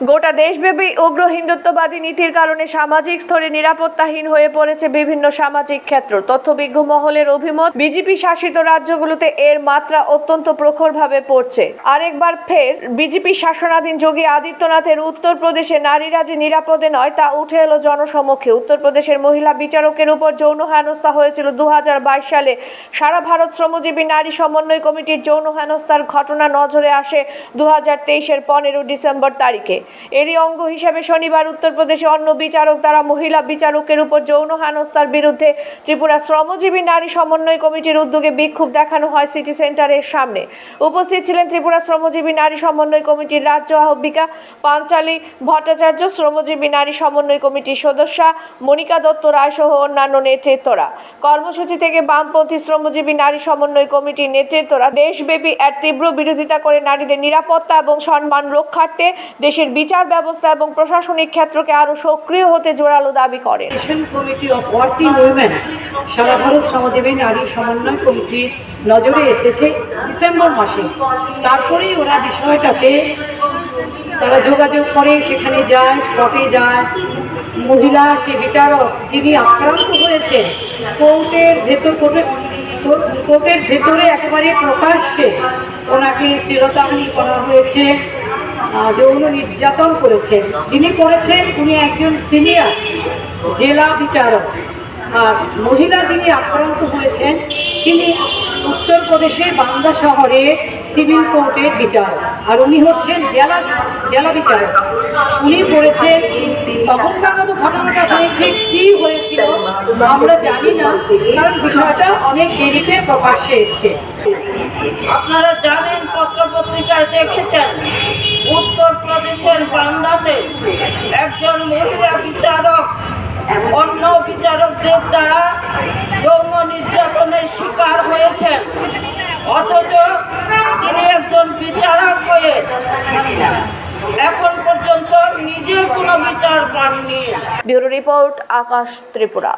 গোটা দেশব্যাপী উগ্র হিন্দুত্ববাদী নীতির কারণে সামাজিক স্তরে নিরাপত্তাহীন হয়ে পড়েছে বিভিন্ন সামাজিক ক্ষেত্র। তথ্যবিজ্ঞ মহলের অভিমত, বিজেপি শাসিত রাজ্যগুলোতে এর মাত্রা অত্যন্ত প্রখরভাবে পড়ছে। আরেকবার ফের বিজেপি শাসনাধীন যোগী আদিত্যনাথের উত্তরপ্রদেশে নারীরা যে নিরাপদে নয় তা উঠে এলো জনসমক্ষে। উত্তরপ্রদেশের মহিলা বিচারকের উপর যৌন হেনস্থা হয়েছিল 2022 সালে। সারা ভারত শ্রমজীবী নারী সমন্বয় কমিটির যৌন হেনস্থার ঘটনা নজরে আসে 2023-এর 15 ডিসেম্বর তারিখে। এরই অঙ্গ হিসেবে শনিবার উত্তরপ্রদেশে অন্য বিচারক দ্বারা মহিলা বিচারকের উপর যৌন হেনস্থার বিরুদ্ধে ত্রিপুরা শ্রমজীবী নারী সমন্বয় কমিটির উদ্যোগে বিক্ষোভ দেখানো হয় সিটি সেন্টারের সামনে। উপস্থিত ছিলেন ত্রিপুরা শ্রমজীবী নারী সমন্বয় কমিটির রাজ্য আহ্বায়িকা পাঞ্চালী ভট্টাচার্য, শ্রমজীবী নারী সমন্বয় কমিটির সদস্যা মনিকা দত্ত রায় সহ অন্যান্য নেতৃত্বরা। কর্মসূচি থেকে বামপন্থী শ্রমজীবী নারী সমন্বয় কমিটির নেতৃত্বরা দেশব্যাপী এর তীব্র বিরোধিতা করে নারীদের নিরাপত্তা এবং সম্মান রক্ষার্থে দেশের বিচার ব্যবস্থা এবং প্রশাসনিক ক্ষেত্রকে আরো সক্রিয় হতে জোরালো দাবি করেন। কমিটি অফ ওয়ার্কিং উইমেন সারা ভারত শ্রমজীবী নারী সমন্বয় কমিটির নজরে এসেছে ডিসেম্বর মাসে। তারপরেই ওরা বিষয়টাতে তারা যোগাযোগ করে, সেখানে যায়, স্পটে যায়। মহিলা সে বিচারক যিনি আক্রান্ত হয়েছেন কোর্টের ভেতরে একেবারে প্রকাশ্যে ওনাকে শ্লীলতাহানি করা হয়েছে, যৌন নির্যাতন করেছেন। যিনি করেছেন উনি একজন সিনিয়র জেলা বিচারক, আর মহিলা যিনি আক্রান্ত হয়েছেন তিনি উত্তরপ্রদেশের বান্দা শহরে সিভিল কোর্টের বিচারক, আর উনি হচ্ছেন জেলা বিচারক। উনি করেছেন তখনকার মতো ঘটনাটা হয়েছে, কি হয়েছিল আমরা জানি না, কারণ বিষয়টা অনেক দেরিতে প্রকাশ্যে এসছে। আপনারা জানেন, পত্রপত্রিকায় দেখেছেন, উত্তরপ্রদেশের বান্দাতে একজন মহিলা বিচারক অন্য বিচারকদের দ্বারা যৌন নির্যাতনের শিকার হয়েছেন, অথচ তিনি একজন বিচারক হয়ে এখন পর্যন্ত নিজে কোনো বিচার পাননি। ব্যুরো রিপোর্ট, আকাশ ত্রিপুরা।